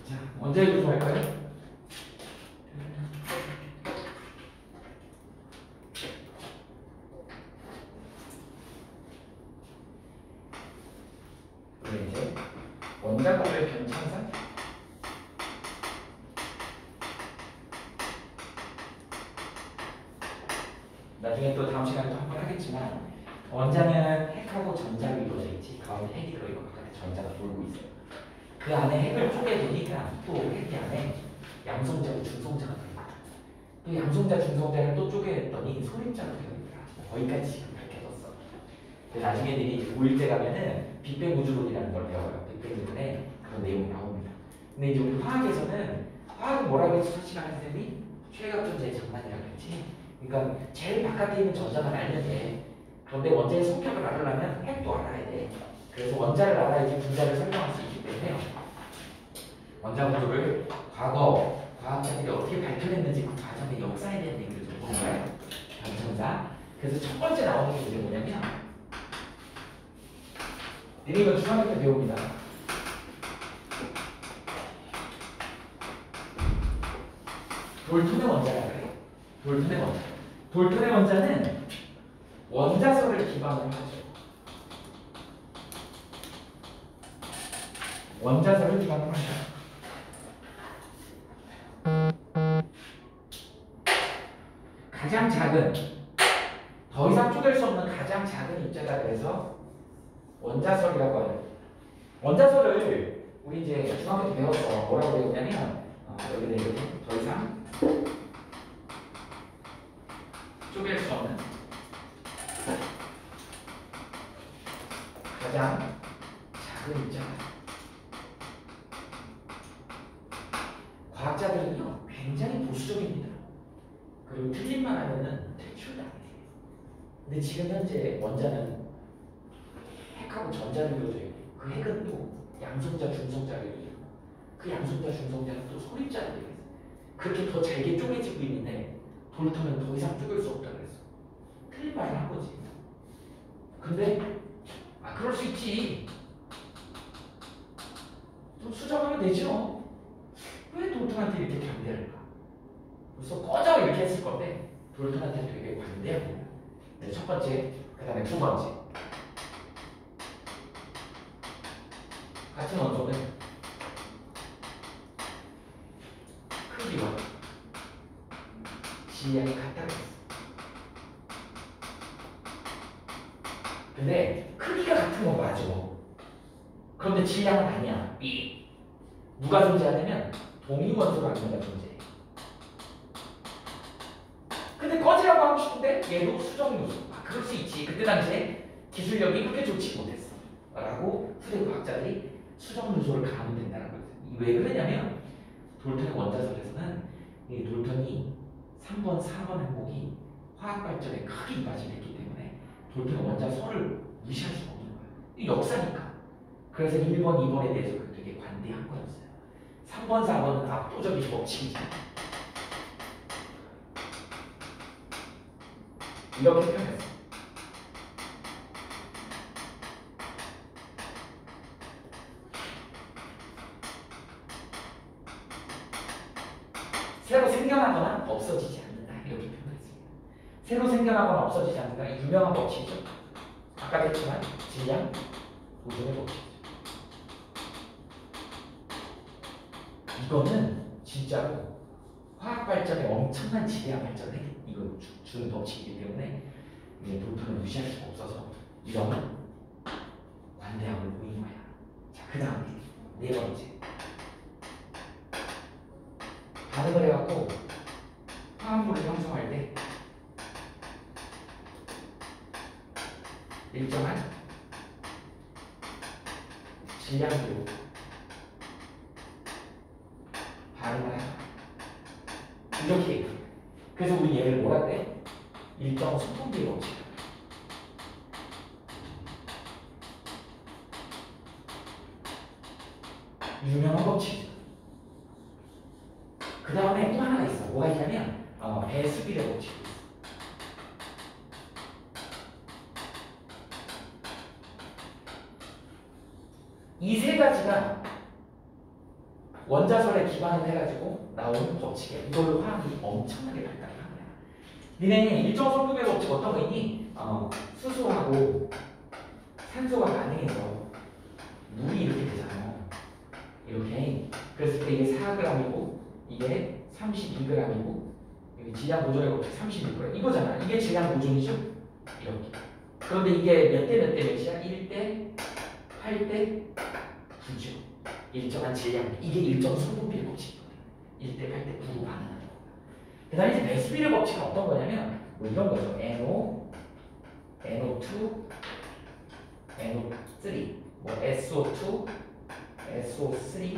자, 언제 구조할까요? 우리 이제 원자력의 변천사 나중에 또 다음 시간에 또 한 번 하겠지만 원자는 핵하고 전자로 이루어져 있지. 가운데 핵이 들어있고 바깥에 전자가 돌고 있어요. 그 안에 핵을 쪼개보니까 또 핵이 안에 양성자고 중성자가 들어있다. 또 양성자, 중성자를 또 쪼개냈더니 소립자가 들어있다. 거기까지 지금 밝혀졌어. 나중에 들이 5일째 가면은 빅뱅 우주론이라는 걸 배워요. 빅뱅 우주론에 그런 내용이 나옵니다. 근데 이제 우리 화학에서는 화학은 뭐라고 했지? 첫 시간에 선생님이 최각존재의 장난이라고 했지. 그러니까 제일 바깥에 있는 전자만 알면 돼. 그런데 원자의 성격을 알으려면 핵도 알아야 돼. 그래서 원자를 알아야지 분자를 설명할 수 있기 때문에 원자 구조를 과거 과학자들이 어떻게 발견했는지 그 과정의 역사에 대한 얘기를 좀 보는 거예요. 변천사. 그래서 첫 번째 나오는 게 이제 뭐냐면 이거 중학교 때 배웁니다. 돌톤의 원자라 그래요. 돌톤의 원자. 돌톤의 원자는 원자설을 기반으로 하죠. 원자설을 기반으로 하죠. 가장 작은, 더 이상 쪼갤 수 없는 가장 작은 입자다 그래서 원자설이라고 하죠. 원자설을 우리 이제 중학교 때 배웠어. 뭐라고 배웠냐면 여기다 이렇게 더 이상 쪼갤 수 없는 가장 작은 입자. 과학자들은요 굉장히 보수적입니다. 그리고 틀린 말 하면은 퇴출당해요. 근데 지금 현재 원자는 핵하고 전자를 이루어져 있고 그 핵은 또 양성자, 중성자를 이루어져 있고 그 양성자, 중성자는 또 소립자를 이루어져 있어요. 그렇게 더 잘게 쪼개지고 있는데 돌턴은 더 이상 쪼갤 수 없다 그랬어. 틀린 말을 한 거지. 근데 그럴 수 있지. 좀 수정하면 되죠. 왜 돌턴한테 이렇게 관대할까? 벌써 꺼져 이렇게 했을 건데 돌턴한테 되게 관대합니다. 첫 번째, 그 다음에 두 번째. 같은 원소는 크기와 질량이 같다고 했어. 근데 크기가 같은 건 맞아. 그런데 질량은 아니야. B. 누가 존재하냐면 동위원소라는 게 존재해. 근데 꺼지라고 하고 싶은데 얘도 수정요소. 그럴 수 있지. 그때 당시에 기술력이 그렇게 좋지 못했어. 라고 후대 과학자들이 수정요소를 가하면 된다는 거예요. 왜 그러냐면 돌턴의 원자설에서는 이 돌턴이 3번, 4번 항목이 화학발전에 크게 이바지됐기 때문에 돌턴의 원자설을 무시할 수가 없는 거예요. 이 역사니까. 그래서 1번, 2번에 대해서 되게 관대한 거였어요. 3번, 4번은 압도적인 법칙이죠. 이렇게 표현했어요. 새로 생겨나거나 없어지지 않는다. 이렇게 표현했습니다. 새로 생겨나거나 없어지지 않는다. 이 유명한 법칙이죠. 아까도 했지만 질량, 보존의 법칙이죠. 이거는 진짜로 화학 발전에 엄청난 지대한 발전을 이거 주는 법칙이기 때문에 돌턴을 무시할 수가 없어서 이런 관대함을 보인 거야. 자, 그 다음에 네 번째. 반응을 해갖고 화합물을 형성할 때 일정한 질량으로 반응을 하자. 이렇게 얘기해요. 그래서 우리 얘를 뭐라 그래? 일정 소통비의 법칙. 유명한 법칙이죠. 그 다음에 또 하나가 있어. 뭐가 있냐면 배수비의 법칙이 있어. 이 세 가지가 원자설에 기반을 해가지고 나오는 법칙이야. 이걸로 화학이 엄청나게 발달한 거야. 니네 일정 성분의 법칙 어떤 거 있니? 수소하고 산소가 반응해서 물이 이렇게 되잖아요. 이렇게. 그랬을 때 이게 4g이고 이게 32g이고 여기 질량 보존의 법칙 36g 이거잖아. 이게 질량 보존이죠? 이렇게. 그런데 이게 몇 대 몇 대 몇이야? 1대 8대 9죠. 일정한 질량. 이게 일정 성분비례 법칙이거든. 1대 8대 9로 반응하는 거. 그 다음에 이제 배수비례 법칙은 어떤 거냐면 뭐 이런 거죠. NO, NO2, NO3, 뭐 SO2, SO3,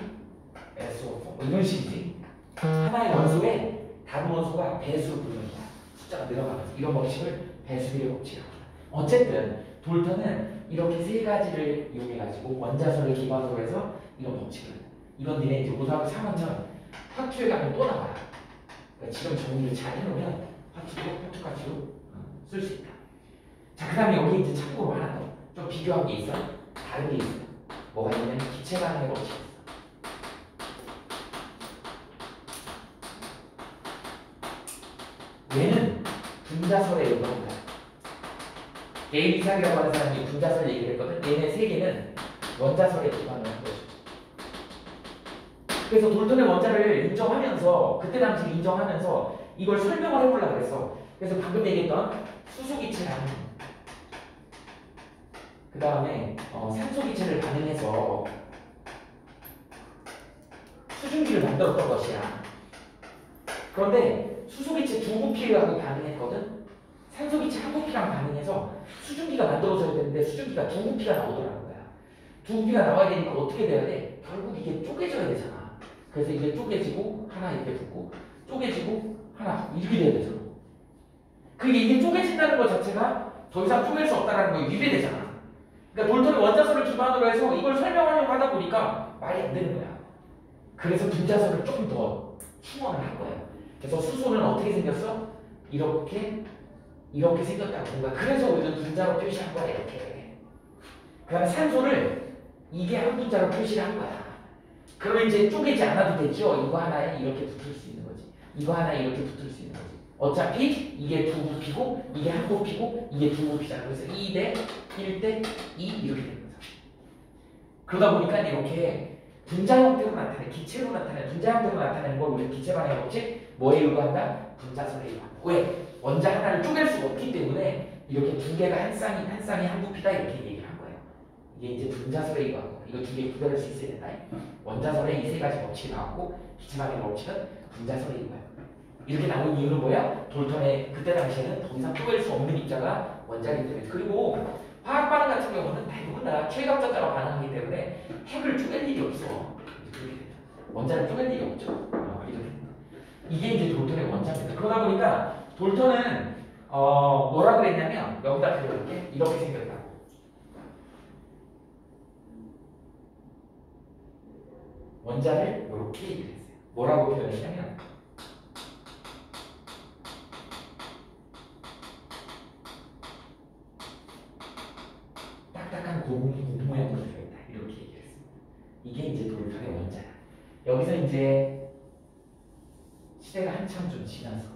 SO4 뭐 이런 식이지. 하나의 원소에 다른 원소가 배수로 부르는 거야. 숫자가 늘어나면서 이런 법칙을 배수비례 법칙이라고 합니다. 어쨌든 돌턴은 이렇게 세 가지를 이용해가지고 원자설을 기반으로 해서 이런 법칙을 이건 니네 이제 고등학교 3학년 화투에 가면 또 나와요. 그러니까 지금 정리를 잘 해놓으면 화투가치로 쓸 수 있다. 자, 그 다음에 여기 이제 참고로 하나 더 좀 비교한 게 있어. 다른 게 있어. 뭐가 있냐면 기체 반응의 법칙. 얘는 분자설에 의거합니다. 게일 이삭이라고 하는 사람이 분자설 얘기를 했거든. 얘네 세 개는 원자설에 기반을 한 거죠. 그래서 돌턴의 원자를 인정하면서 그때 당시 인정하면서 이걸 설명을 해보려고 그랬어. 그래서 방금 얘기했던 수소기체랑 그 다음에 산소기체를 반응해서 수증기를 만들었던 것이야. 그런데 수소기체 두 부피하고 반응했거든. 산소기체 한 부피랑 반응해서 수증기가 만들어져야 되는데 수증기가 두 부피가 나오더라는 거야. 두 부피가 나와야 되니까 어떻게 돼야 돼? 결국 이게 쪼개져야 되잖아. 그래서 이게 쪼개지고 하나 이렇게 붙고 쪼개지고 하나 이렇게 돼야 되잖아. 그게 이게 쪼개진다는 것 자체가 더 이상 쪼갤 수 없다는 거에 위배되잖아. 그러니까 돌턴이 원자설을 기반으로 해서 이걸 설명하려고 하다 보니까 말이 안 되는 거야. 그래서 분자설을 조금 더 충원을 한 거예요. 그래서 수소는 어떻게 생겼어? 이렇게 생겼다고 본 거야. 그래서 우리는 분자로 표시한 거야. 이렇게. 그 다음에 산소를 이게 한 분자로 표시를 한 거야. 그러면 이제 쪼개지 않아도 되죠. 이거 하나에 이렇게 붙을 수 있는 거지. 이거 하나에 이렇게 붙을 수 있는 거지. 어차피 이게 두 부피고 이게 한 부피고 이게 두 부피잖아. 그래서 2대 1대 2 이렇게 되는 거죠. 그러다 보니까 이렇게 분자 형태로 나타내는 기체로 나타내는 분자 형태로 나타내는 걸 우리 기체 반응의 법칙 뭐에 의거한다? 분자설에 의거한다. 왜? 원자 하나를 쪼갤 수가 없기 때문에 이렇게 두 개가 한 쌍이 한 부피다 이렇게 얘기를 한 거예요. 이게 이제 분자설에 의거한 거. 이거 두 개 구별할 수 있어야 된다. 원자설에 이 세 가지 법칙이 나왔고 기체 반응의 법칙은 분자설에 의거해요. 이렇게 나온 이유는 뭐야? 돌턴의 그때 당시에는 더 이상 쪼갤 수 없는 입자가 원자이기 때문에. 그리고 화학 반응 같은 경우는 대부분 다 최각자자로 반응하기 때문에 핵을 쪼갤 일이 없어. 원자를 쪼갤 일이 없죠. 이게 이제 돌턴의 원자입니다. 그러다 보니까 돌턴은 뭐라 그랬냐면 여기다 그려볼게. 이렇게 생겼다고. 원자를 이렇게 얘기를 했어요. 뭐라고 표현했냐면 딱딱한 곰 모양으로 되어있다. 이렇게 얘기를 했습니다. 이게 이제 돌턴의 원자야. 여기서 이제 시대가 한참 좀 지나서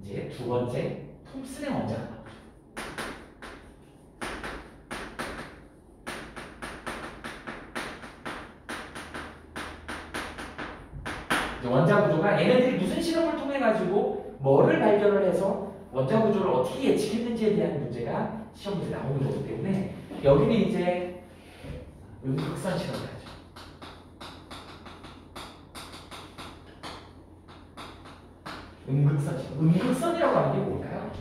이제 두 번째 톰슨의 원자가 나오죠. 이제 원자 구조가 얘네들이 무슨 실험을 통해 가지고 뭐를 발견을 해서 원자 구조를 어떻게 예측했는지에 대한 문제가 시험에 나오는 거기 때문에 여기는 이제 음극선 실험을 하죠. 음극선 실험. 음극선이라고 하는 게 뭘까요?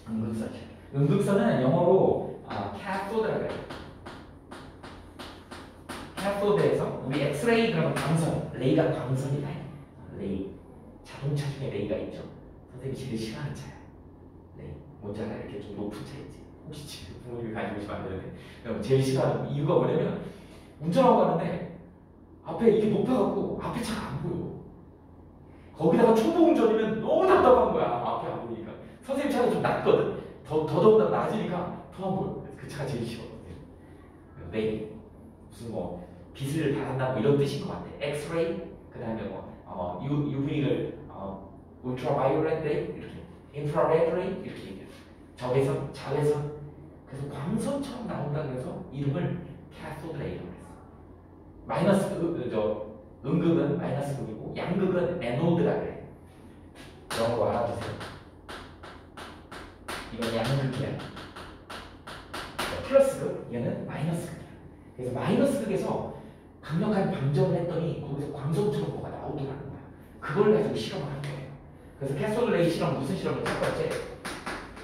음극선 실험. 음극선은 영어로 캐소드라고 해요. 캐소드에서 우리 엑스레이 그러면 광선, 레이가 광선이다. 레이. 자동차 중에 레이가 있죠. 선생님이 제일 싫어하는 차야. 레이. 모자가 이렇게 좀 높은 차 있지. 혹시 지금 부모님이 가지고 싶으면 안 되는데. 그럼 제일 싫어하는 이유가 뭐냐면 운전하고 가는데 앞에 이게 높아갖고 앞에 차가 안 보여. 거기다가 초보 운전이면 너무 답답한 거야. 앞에 안 보이니까. 선생님 차가 좀 낮거든. 더더군다나 낮으니까 더 안 보여. 그래서 그 차가 제일 싫어. 레이. 무슨 뭐 빛을 발한다 뭐 이런 뜻인 것 같아. 엑스레이 그 다음에 UV를 울트라바이올렛 레이 이렇게 인프라레드 레이 이렇게 얘기해요. 적외선, 자외선. 그래서 광선처럼 나온다 그래서 이름을 캐소드 레이라고 했어. 마이너스 음극은 마이너스 극이고 양극은 에노드라 그래. 영어로 알아두세요. 이건 양극이야. 플러스 극, 얘는 마이너스 극이야. 그래서 마이너스 극에서 강력한 방전을 했더니 거기서 광선처럼 뭐가 나오더라는 거야. 그걸 가지고 실험을 한 거예요. 그래서 캐소드 레이 실험 무슨 실험을 첫 번째?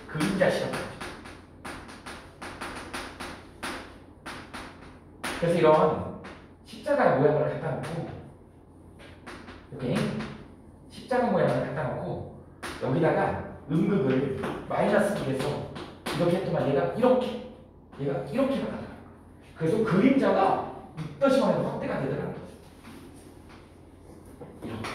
그림자 실험이죠. 그래서 이런 십자가 모양을 갖다 놓고 이렇게 십자가 모양을 갖다 놓고 여기다가 음극을 마이너스 극에서 이렇게 했더만 얘가 이렇게 나가더라고요. 그래서 그림자가 입더시만 해도 확대가 되더라고요. 이렇게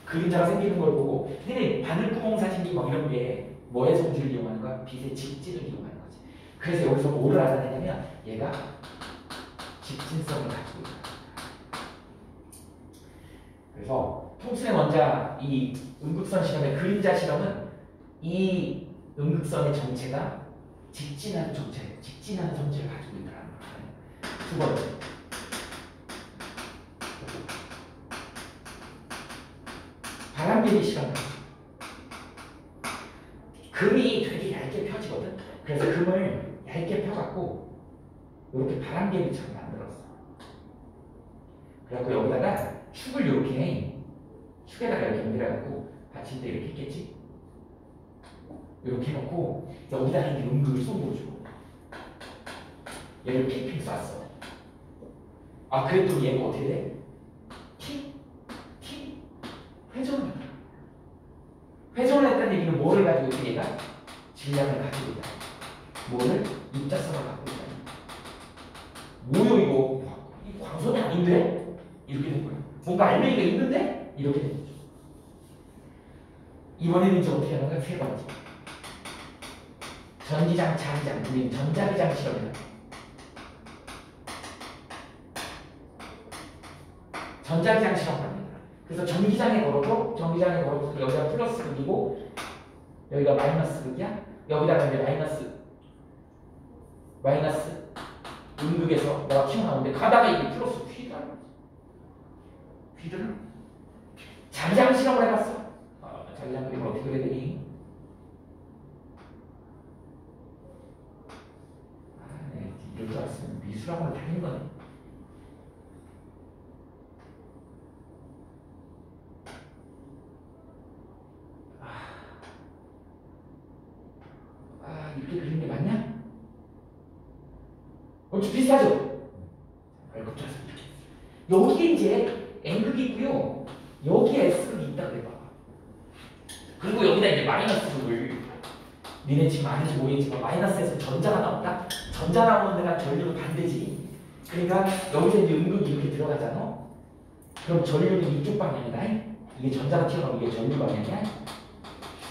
그림자가 생기는 걸 보고 근데 바늘구멍 사진기 막 이런 게 뭐의 성질을 이용하는 거야? 빛의 직진을 이용하는 거지. 그래서 여기서 뭐를 알아내냐면 얘가 직진성을 가지고 있다. 그래서 톰슨의 원자 이 음극선 실험의 그림자 실험은 이 음극선의 정체가 직진하는 정체를 가지고 있다는 거예요. 두 번째, 바람개비 실험. 금이 되게 얇게 펴지거든. 그래서 금을 얇게 펴갖고 이렇게 바람개비처럼 만들었어. 그래갖고 여기다가 축을 이렇게 축에다가 이렇게 연결해갖고 받칠 때 이렇게 했겠지. 이렇게 해놓고 여기다가 이렇게 음극을 쏜 거죠. 얘를 핑핑 쐈어. 아 그랬더니 얘가 어떻게 돼? 회전을 해. 회전을 했다는 얘기는 뭐를 가지고 있지? 얘가 질량을 가지고 있다. 뭐를? 입자성을 갖고 있다. 뭐요 이거? 이 광선이 아닌데? 이렇게 된 거야. 뭔가 알맹이가 있는데? 이렇게 된 거죠. 이번에는 이제 어떻게 하는 거야? 세 번째. 전기장, 자기장, 우리는 전자기장 실험이다. 전자기장 실험합니다. 그래서 전기장에 걸어도 여기가 플러스 극이고 여기가 마이너스 극이야. 여기다가 이제 마이너스 음극에서 뭐가 튀어나오는데 가다가 이게 플러스 휘드라. 자기장 실험을 해봤어. 자기장 그림을 어떻게 그려야 되니? 네, 이럴 줄 알았으면 미술학원을 다닌 거네. 이렇게 그리는 게 맞냐? 좀 비슷하죠? 여기에 이제 N극이 있고요. 여기에 S극이 있다 그래 봐. 그리고 여기다 이제 마이너스 극을 니네 지금 아는지 모르겠지만 마이너스에서 전자가 나온다? 전자 나오는 데가 전류는 반대지. 그러니까 여기서 이제 음극이 이렇게 들어가잖아. 그럼 전류는 이쪽 방향이다. 이게 전자가 튀어나오면 이게 전류 방향이야.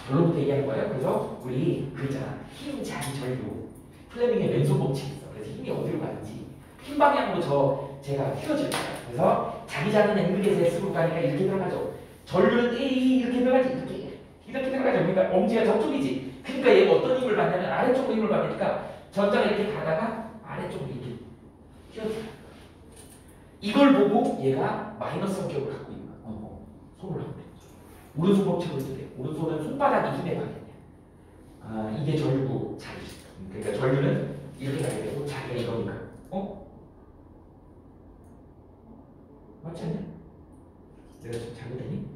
결론부터 얘기하는 거예요. 그래서 우리 그랬잖아. 힘, 자기, 전류. 플레밍의 왼손 법칙이 있어. 그래서 힘이 어디로 가는지 힘 방향으로 제가 휘어질 거예요. 그래서 자기장은 N극에서 S극으로 가니까 이렇게 들어가죠. 전류는 이렇게 들어가지. 이렇게 들어가죠. 그러니까 엄지가 저쪽이지. 그러니까 얘가 어떤 힘을 받냐면 아래쪽으로 힘을 받으니까 전자가 이렇게 가다가 아래쪽으로 이렇게 휘어져. 이걸 보고 얘가 마이너스 성격을 갖고 있는 거야. 손을 하면 돼. 오른손 법칙을 쓰세요. 오른손은 손바닥이 힘에 가겠네. 이게 전류고 자기. 그러니까 전류는 이렇게 가게 되고 자기가 이거니까. 맞지 않냐? 내가 지금 잘못했니?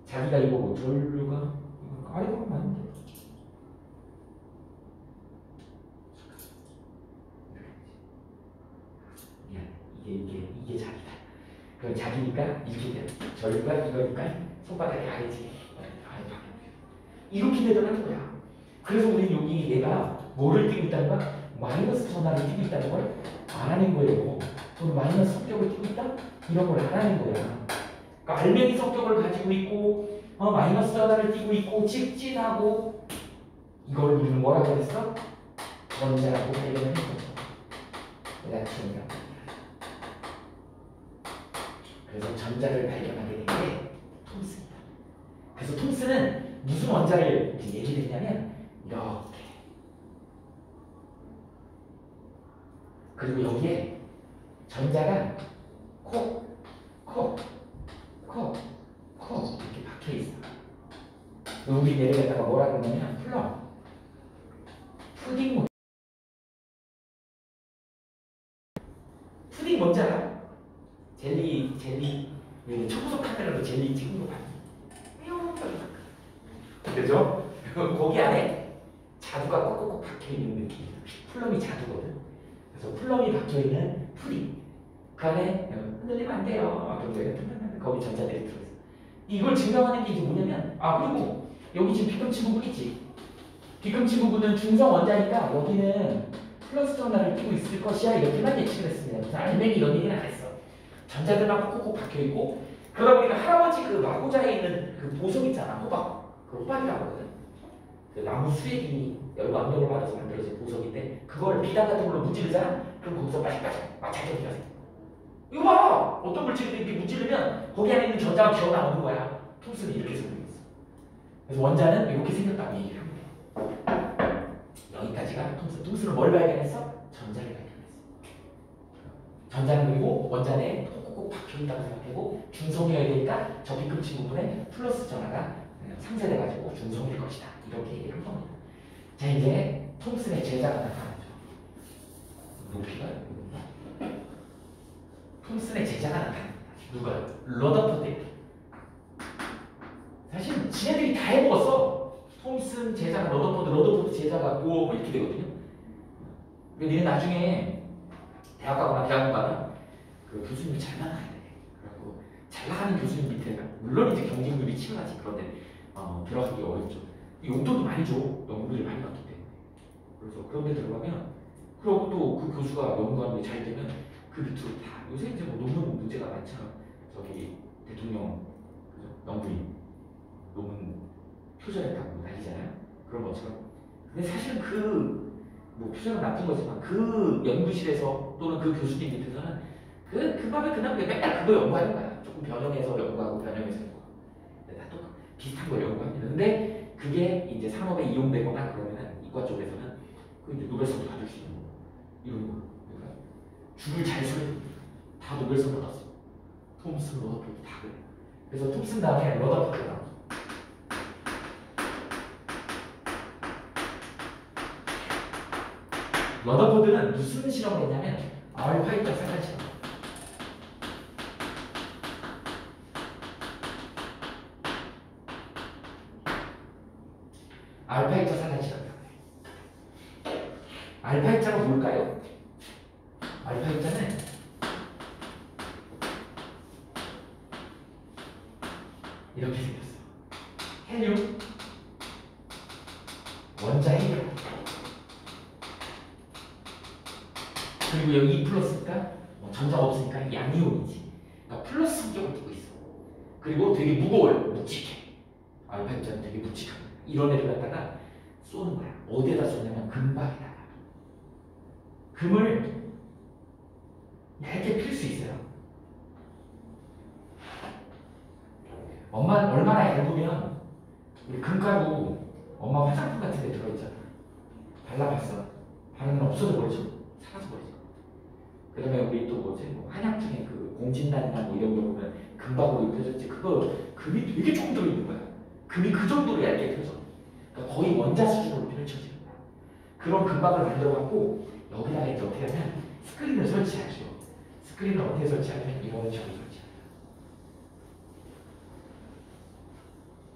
자기가 이거고 전류가 이거 맞는데. 미안. 이게 자기다. 그럼 자기니까 이렇게 돼. 전류가 이거니까 손바닥이 아래지. 이렇게 되더라는 거야. 그래서 우리는 여기 얘가 뭐를 띄고 있다는 거야? 마이너스 전하를 띄고 있다는 걸 알아낸 거예요. 저는 마이너스 성격을 띄고 있다? 이런 걸 알아낸 거야. 그러니까 알맹이 성격을 가지고 있고 마이너스 전하를 띄고 있고 직진하고 이걸 우리는 뭐라고 했어? 전자라고 발견을 한 거죠. 내가 지금이라고. 그래서 전자를 발견하게 된 게 톰슨이다. 그래서 톰슨은 무슨 원자를 이제 얘기를 했냐면 이렇게, 그리고 여기에 전자가 콕, 콕, 콕, 콕 이렇게 박혀 있어. 우리 얘를 갖다가 뭐라 그러냐면 플럼, 푸딩. 푸딩 뭔지 알아? 젤리 초고속 카메라로 젤리 찍은 거 봤니? 그죠? 거기 안에 자두가 꼭꼭 박혀 있는 느낌. 플럼이 자두거든. 그래서 플럼이 박혀 있는 푸딩. 그 안에 흔들리면 안 돼요. 거기 전자들이 들어있어. 이걸 증명하는 게 이제 뭐냐면, 그리고 여기 지금 비금치 부분 있지. 비금치 부분은 중성 원자니까 여기는 플러스 전하를 띄고 있을 것이야, 이렇게만 예측을 했습니다. 무슨 알맹이 이런 얘기는 안 했어. 전자들만 콕콕 박혀 있고, 그러다 보니까 할아버지 그 마구자에 있는 그 보석 있잖아, 호박. 그 호박이라고 하거든. 그 나무 수액이 열과 압력을 받아서 만들어진 보석인데, 그걸 비단 같은 걸로 문지르잖아. 그럼 거기서 빠삭빠삭 마찰점이가 생겨. 이거 봐! 어떤 물질이 이렇게 문지르면 거기 안에 있는 전자가 기어 나오는 거야. 톰슨이 이렇게 생겼어. 그래서 원자는 이렇게 생겼다고 얘기를 합니다. 여기까지가 톰슨은 뭘 발견했어? 전자를 발견했어. 전자는 그리고 원자 내에 콕콕 박혀있다고 생각하고 중성이어야 되니까 저 비금치 부분에 플러스 전하가 상쇄돼가지고 중성일 것이다. 이렇게 얘기를 한 겁니다. 자, 이제 톰슨의 제자가 나타나죠. 높이가 톰슨의 제자가 나타납니다. 누가? 러더포드. 사실 지네들이 다 해먹었어. 톰슨 제자가 러더포드 제자가 뭐 이렇게 되거든요. 근데 니네 나중에 대학 가거나 대학원 가면 그 교수님이 잘 나가야 돼. 그리고 잘 나가는 교수님 밑에 물론 이제 경쟁률이 치열하지. 그런데 들어가기 어렵죠. 용돈도 많이 줘. 연구비를 많이 받기 때문에. 그래서 그런 데 들어가면, 그리고 또 그 교수가 연구하는 게 잘 되면 그 밑으로 다, 요새 이제 뭐 논문 문제가 많잖아. 저기 대통령 연구인 논문 표절했다고 난리잖아요. 그런 것처럼. 근데 사실은 뭐 표절은 나쁜 거지만 그 연구실에서 또는 그 교수님 밑에서는 그 밤에 그냥 맨날 그거 연구하는 거야. 조금 변형해서 연구하고 변형해서 연구하고. 다 또 비슷한 걸 연구합니다. 근데 그게 이제 산업에 이용되거나 그러면은 이과 쪽에서는 그 이제 노벨상도 받을 수 있는 거. 이런 거. 그러니까 줄을 잘 서요. 다 노벨상 받았어. 톰슨, 러더포드 다 그래. 그래서 톰슨 다음에 러더포드가 나왔어. 러더포드는 무슨 실험을 했냐면 알파 입자 상관 실험. 알파 입자 상관 실험. 알파 입자가 뭘까요? 알파 입자는 이렇게 생겼어. 헬륨, 원자 헬륨. 그리고 여기 2 플러스니까 전자가 없으니까 양이온이지. 그러니까 플러스 성격을 띠고 있어. 그리고 되게 무거워요. 묵직해. 알파 입자는 되게 묵직한 거야. 이런 애를 갖다가 쏘는 거야. 어디에다 쏘냐면 금박에다가. 금을 얇게 필 수 있어요. 엄마 얼마나 얇으면 우리 금가루 엄마 화장품 같은 데 들어있잖아. 발라봤어. 바르면 없어져 버리죠. 사라져 버리죠. 그 다음에 우리 또 뭐 한약 중에 그 공진단이나 뭐 이런 거 보면 금박으로 입혀졌지. 그거 금이 되게 조금 들어있는 거야. 금이 그 정도로 얇게 펴져. 그러니까 거의 원자 수준으로 펼쳐지는 거야. 그런 금박을 만들어갖고 여기다가 이제 어떻게 하면 스크린을 설치하죠. 스크린을 어떻게 설치하면 이거는 저기 설치해요.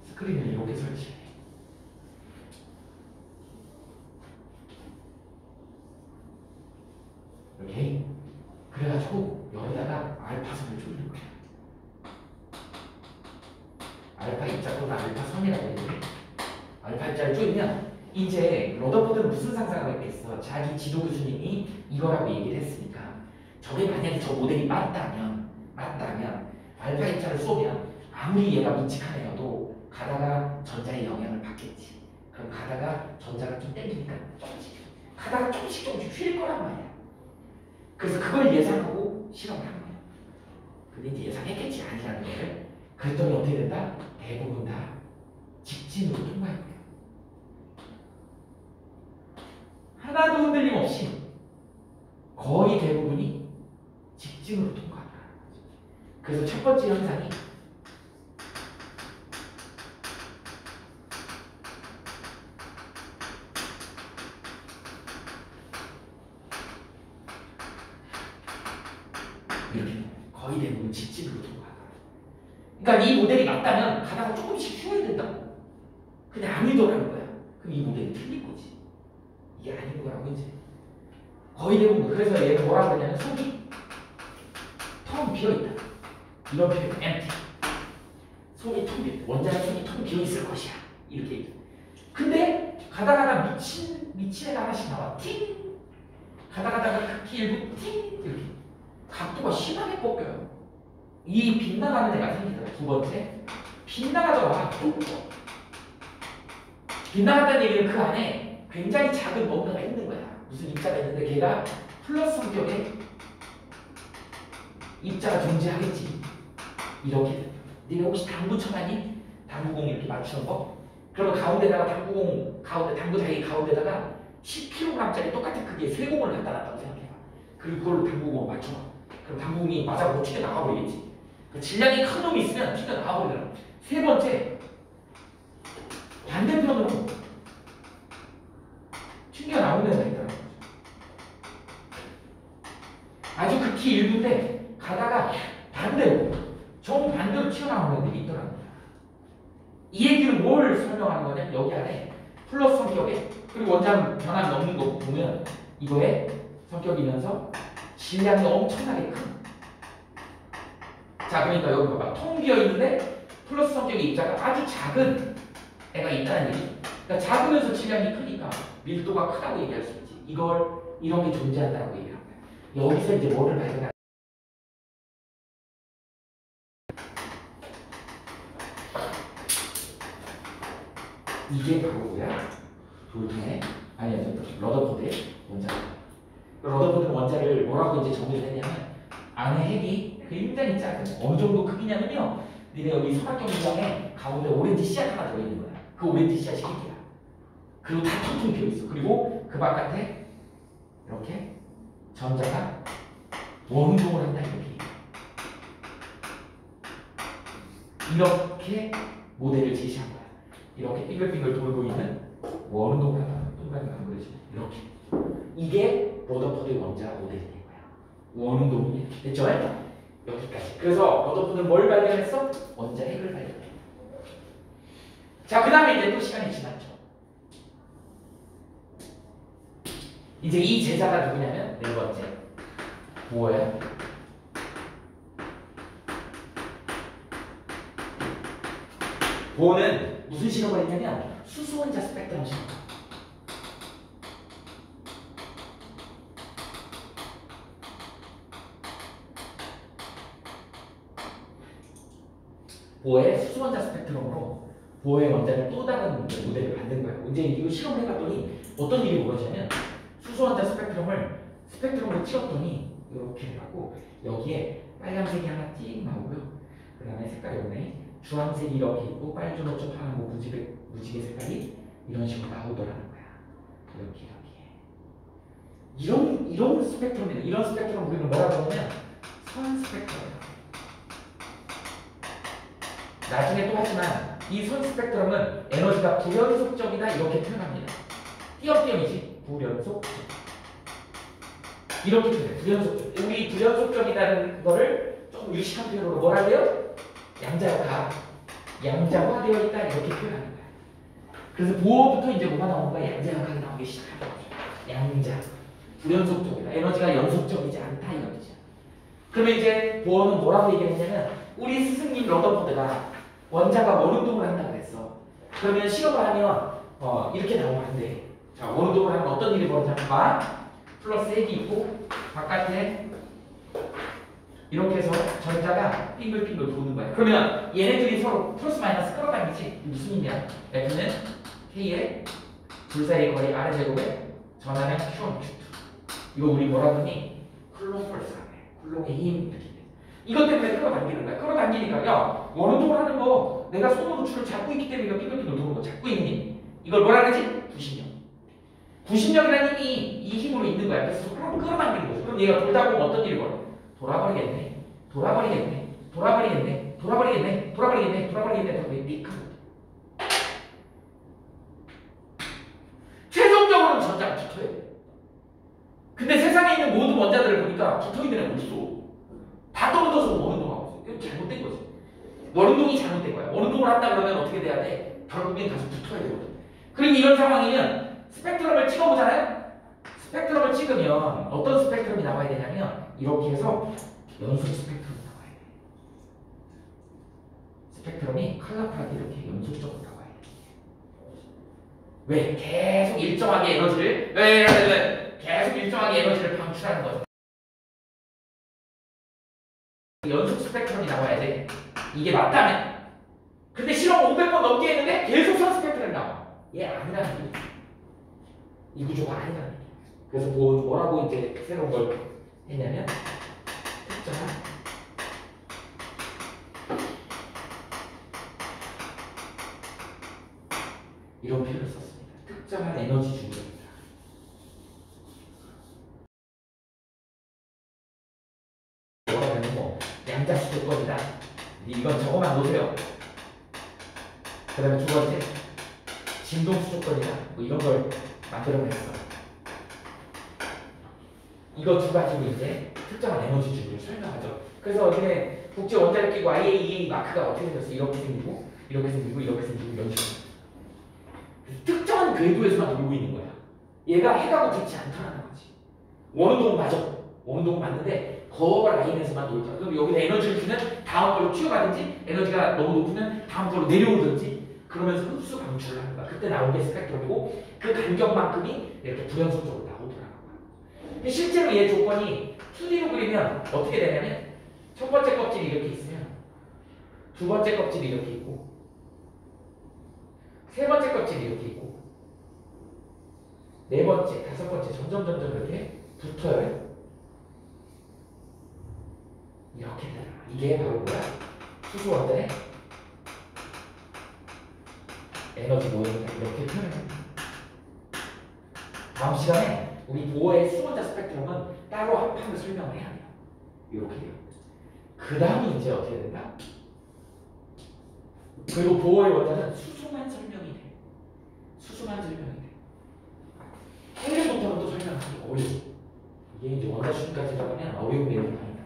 스크린을 이렇게 설치해. 이렇게. 그래가지고 여기다가 알파선을 조이는 거야. 알파 입자 또는 알파선이라고 했는데, 알파 입자를 조이면 이제 러더포드는 무슨 상상을 했겠어? 자기 지도 교수님이 이거라고 얘기를 했으니까 저게 만약에 저 모델이 맞다면 알파 입자를 쏘면 아무리 얘가 묵직한 애여도 가다가 전자의 영향을 받겠지. 그럼 가다가 전자가 좀 땡기니까 조금씩 가다가 조금씩 휠 거란 말이야. 그래서 그걸 예상하고 실험을 한 거야. 그 근데 이제 예상했겠지 아니라는 거를. 그랬더니 어떻게 된다? 대부분 다 직진으로 통과할 거예요. 하나도 흔들림 없이 거의 대부분이 직진으로 통과한다. 그래서 첫 번째 현상이 이렇게 거의 대부분 직진으로 통과한다. 그러니까 이 모델이 맞다면 가다가 조금씩 쉬어야 된다고. 근데 아니더라는 거야. 그럼 이 모델이 틀린 거지. 이게 아닌 거라고 이제. 거의 대부분. 그래서 얘는 뭐라고 하냐면 속이 텅 비어있다. 이런 표현 empty. 속이 텅 비어있다. 원자의 속이 텅 비어있을 것이야. 이렇게 얘기해. 근데 가다가다 미친 애가 하나씩 나와. 팅! 가다가다가 극히 일부 팅! 이렇게. 각도가 심하게 꺾여요. 이 빗나가는 애가 생기더라. 두 번째. 빗나가더라. 빗나갔다는 얘기는 그 안에 굉장히 작은 뭔가가 있는 거야. 무슨 입자가 있는데 걔가 플러스 성격의 입자가 존재하겠지. 이렇게. 네가 혹시 당구 쳐봤니? 당구공 이렇게 맞추는 거? 그러면 가운데다가 당구 자기 가운데다가 10kg짜리 똑같은 크기의 세 공을 갖다 놨다고 생각해봐. 그리고 그걸 당구공을 맞춰. 그럼 당구공이 맞아보고 튀겨 나가버리겠지. 그 질량이 큰 놈이 있으면 튀겨 나가버리더라. 세 번째, 반대편으로 튀겨 나오는 애가 있더라고. 아주 극히 일부인데 가다가 반대로 정반대로 튀어나오는 애들이 있더라고요. 이 얘기는 뭘 설명하는 거냐면 여기 안에 플러스 성격에 그리고 원자는 변함이 없는 거 보면 이거에 성격이면서 질량이 엄청나게 큰. 자 그러니까 여기 봐봐. 텅 비어있는데 플러스 성격의 입자가 아주 작은 애가 있다는 얘기. 그러니까 작으면서 질량이 크니까 밀도가 크다고 얘기할 수 있지. 이런 게 존재한다고 얘기하는 거야. 여기서 이제 뭐를 발견하는 이게 바로 뭐야? 돌통의 러더포드의 원자다. 러더포드는 원자를 뭐라고 이제 정의를 했냐면 안에 핵이 굉장히 작은 어느 정도 크기냐면요. 니네 여기 삼각형 문장에 가운데 오렌지 씨앗 하나 들어있는 거야. 그 오렌지 씨앗이 핵이야. 그리고 다 텅텅 비어있어. 그리고 그 바깥에 이렇게 전자가 원운동을 한다 이렇게 모델을 제시한 거야. 이렇게 빙글빙글 돌고 있는 원운동을 한다. 동그라미가 그려지 이렇게. 이게 러더포드의 원자 모델이 된 거야. 원운동이 됐죠? 여기까지. 그래서 러더포드는 뭘 발견했어? 원자 핵을 발견해. 자, 그 다음에 이제 또 시간이 지났죠. 이제 이 제자가 누구냐면 네 번째 보어야. 보어는 무슨 실험을 했냐면 수소원자 스펙트럼 실험. 보어의 수소원자 스펙트럼으로 보어의 원자를 또 다른 모델을 만든 거예요. 이제 이거 실험을 해봤더니 어떤 일이 벌어지냐면 수소원자 스펙트럼으로 찍었더니 이렇게 해갖고 여기에 빨간색이 하나 찍 나오고요. 그 다음에 색깔이 오네. 주황색이 이렇게 있고 빨주노초 파란고 무지개 색깔이 이런 식으로 나오더라는 거야. 이런 스펙트럼이다. 이런 스펙트럼 우리는 뭐라고 하냐면 선 스펙트럼. 나중에 또 하지만 이 선 스펙트럼은 에너지가 불연속적이다 이렇게 표현합니다. 띄엄띄엄이지. 불연속적. 이렇게 표현해. 불연속적. 우리 불연속적이라는 거를 조금 유식한 표현으로 뭐라 해요? 양자화되어 있다 이렇게 표현하는 거야. 그래서 보어부터 이제 뭐가 나오는 거야? 양자역학이 나오기 시작하는 거죠. 양자. 불연속적이다. 에너지가 연속적이지 않다 이거죠. 그러면 이제 보어는 뭐라고 얘기했냐면 우리 스승님 러더포드가 원자가 원운동을 한다고 했어. 그러면 실험을 하면 이렇게 나오면 안 돼. 자, 원운동을 하면 어떤 일이 벌어지냐면 플러스 핵이 있고 바깥에 이렇게 해서 전자가 빙글빙글 도는 거야. 그러면 얘네들이 서로 플러스 마이너스 끌어당기지. 무슨 의미야? F는 K의 둘 사이의 거리 R제곱에 전하면 Q1, Q2. 이거 우리 뭐라 그러니? 쿨롱 펄스라고 해. 쿨롱의 힘 이렇게 돼. 이것 때문에 끌어당기는 거야. 끌어당기니까 야 원운동을 하는 거 내가 손으로 줄을 잡고 있기 때문에 삐걱삐걱 도는 거 잡고 있니? 이걸 뭐라 그러지? 구신력. 구신력이라는 힘이 이 힘으로 있는 거야. 그래서 끌어당기는 거죠. 그럼 얘가 돌다 보면 어떤 일이 벌어? 돌아버리겠네. 돌아버리겠네. 돌아버리겠네. 돌아버리겠네. 돌아버리겠네. 돌아버리겠네. 돌아버리겠네. 삑 하고. 최종적으로는 전자가 붙어야 돼. 근데 세상에 있는 모든 원자들을 보니까 붙어있는 애가 없어. 다 떨어져서 원운동하고 있어. 이거 잘못된 거지. 원운동이 잘못된 거야. 원운동을 한다 그러면 어떻게 돼야 돼? 결국엔 가서 붙어야 되거든. 그리고 이런 상황이면 스펙트럼을 찍어보잖아요? 스펙트럼을 찍으면 어떤 스펙트럼이 나와야 되냐면 이렇게 해서 연속 스펙트럼이 나와야 돼. 스펙트럼이 컬러풀하게 이렇게 연속적으로 나와야 돼. 왜? 계속 일정하게 에너지를 계속 일정하게 에너지를 방출하는 거죠. 연속 스펙트럼이 나와야 돼. 이게 맞다면. 근데 실험 500번 넘게 했는데 계속 선 스펙트럼이 나와. 얘 아니라는 얘기. 이 구조가 아니라는 얘기. 그래서 뭐라고 이제 새로운 걸 했냐면 특정한 이런 표현을 썼습니다. 특정한 에너지 중력입니다. 뭐라면 뭐 양자수 조건이다. 이건 저거만 놓으세요. 그 다음에 두 번째 진동수 조건이다. 뭐 이런 걸 만들어냈어. 이거 두 가지로 이제 특정한 에너지 중력을 설명하죠. 그래서 어제 국제 원자력 기구 IAEA 마크가 어떻게 생겼어? 이렇게 생기고 이렇게 생기고 이렇게 생기고 이런 식으로. 특정한 궤도에서만 돌고 있는 거야. 얘가 해가고 되지 않다는 거지. 원운동은 맞아. 원운동은 맞는데 거 라인에서만 돌자. 그럼 여기다 에너지를 주면 다음 걸로 튀어가든지 에너지가 너무 높으면 다음 걸로 내려오든지 그러면서 흡수 방출을 하는 거야. 그때 나온 게 스펙트럼이고 그 간격만큼이 이렇게 불연속적으로 나오더라고요. 근데 실제로 얘 조건이 2D로 그리면 어떻게 되냐면 첫 번째 껍질이 이렇게 있으면 두 번째 껍질이 이렇게 있고 세 번째 껍질이 이렇게 있고 네 번째, 다섯 번째 점점 이렇게 붙어요. 이렇게 되잖아. 이게 바로 뭐야? 수소 원자의 에너지 모형이다. 이렇게 표현합니다. 다음 시간에 우리 보어의 수원자 스펙트럼은 따로 한 판을 설명을 해야 돼요. 이렇게 해요. 그 다음이 이제 어떻게 된다? 그리고 보어의 원자는 수소만 설명이 돼. 수소만 설명이 돼. 헬륨부터는 또 설명하기 어려워. 이게 이제 원자 수준까지 들어가면 어려운 내용이 나옵니다.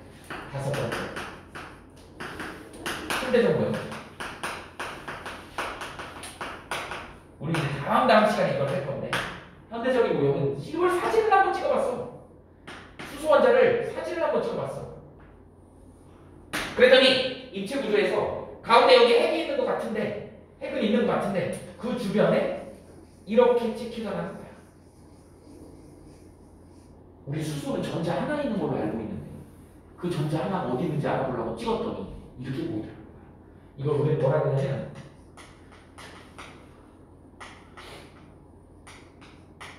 다섯 번째. 현대적 모형. 우리 이제 다음 시간에 이걸 할 건데 현대적인 모형은 이걸 사진을 한번 찍어봤어. 수소 원자를 사진을 한번 찍어봤어. 그랬더니 입체 구조에서 가운데 여기 핵이 있는 것 같은데 핵은 있는 것 같은데 그 주변에 이렇게 찍히더라는 거야. 우리 수소는 전자 하나 있는 걸로 알고 있는데 그 전자 하나가 어디 있는지 알아보려고 찍었더니 이렇게 보이더라는 거야. 이걸 우리 뭐라 그러냐면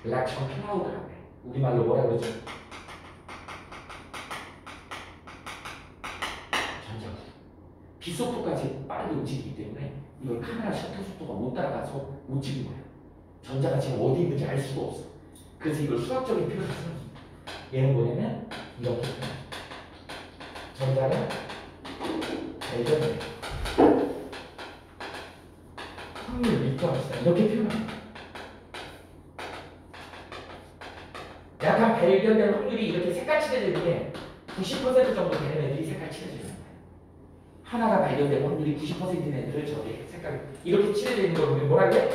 락션 클라우드라고 해. 우리말로 뭐라 그러죠? 전자구. 빛속도까지 빠르게 움직이기 때문에 이걸 카메라 셔터 속도가 못 따라가서 못 찍은 거야. 전자가 지금 어디 있는지 알 수가 없어. 그래서 이걸 수학적인 표현을 쓰는 얘는 뭐냐면 이렇게 전자는 발견돼 확률 밀도합시다. 이렇게 표현합니다. 약간 발견된 확률이 이렇게 색깔 칠해지는 게 90% 정도 되는 애들이 색깔 칠해지는 거예요. 하나가 발견된 확률이 90%인 애들을 저게 색깔 이렇게 칠해져 있는 걸 보면 뭐라 그래?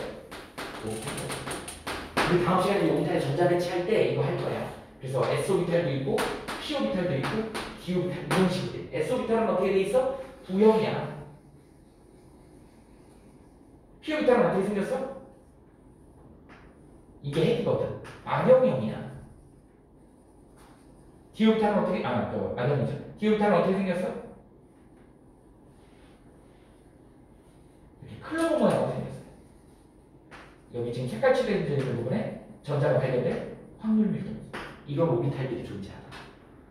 우리 다음 시간에 용탈 전자 배치할 때 이거 할 거야. 그래서 S오비탈도 있고 P오비탈도 있고 D오비탈 이런 식으로 돼. S오비탈은 어떻게 돼 있어? 부형이야. P오비탈은 어떻게 생겼어? 이게 핵이거든. 안형형이야. D오비탈은 어떻게 안형이죠. D오비탈은 어떻게 생겼어? 이렇게 클로버 모양으로 생겼어요. 여기 지금 색깔 칠해져 있는 부분에 전자가 발견된 확률 밀도. 이런 오비탈들이 존재하다.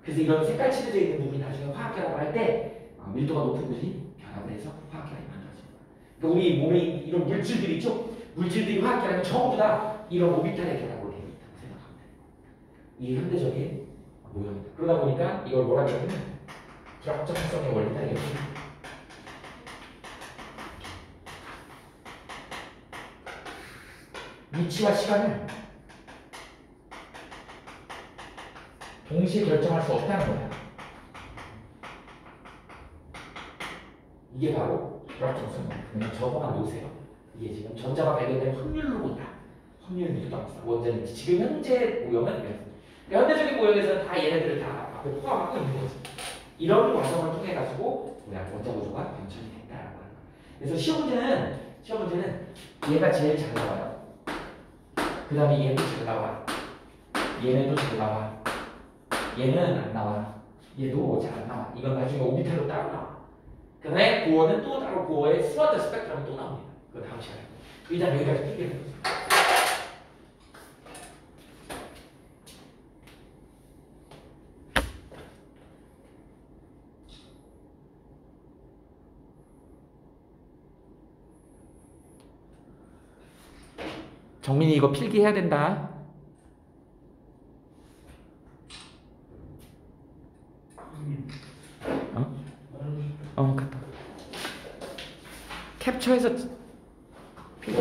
그래서 이런 색깔 칠해져 있는 부분이 나중에 화학 결합을 할 때 밀도가 높은 부분이 결합을 해서 화학 결합이 만들어집니다. 그러니까 우리 몸에 이런 물질들이 있죠? 물질들이 화학 결합이 전부 다 이런 오비탈의 결합으로 되어 있다고 생각하면 돼요. 이게 현대적인 모형입니다. 그러다 보니까 이걸 뭐라 그러냐면 불확정성의 원리다 이렇게. 위치와 시간을 동시에 결정할 수 없다는 거야. 이게 바로 불확정성. 그냥 적어만 놓으세요. 이게 지금 전자가 발견된 확률로 본다. 확률 밀도합니다. 원자는 지금 현재 모형은 이렇습니다. 그러니까 현대적인 모형에서는 다 얘네들을 다 앞에 포함하고 있는 거지. 이런 과정을 통해 가지고 원자 구조가 변천이 된다라고 하는 거예요. 그래서 시험 문제는 얘가 제일 잘 나와요. 그 다음에 얘도 잘 나와. 얘네도 잘 나와. 얘는 안 나와. 얘도 잘 안 나와. 이건 나중에 오비탈로 따로 나와. 그 다음에 고어는 또 따로 고어의 스마트 스펙트럼이 또 나옵니다. 그거 다음 시간에. 일단 여기까지 필기해보세요. 정민이 이거 필기해야 된다. 갔다. 캡처해서 필기.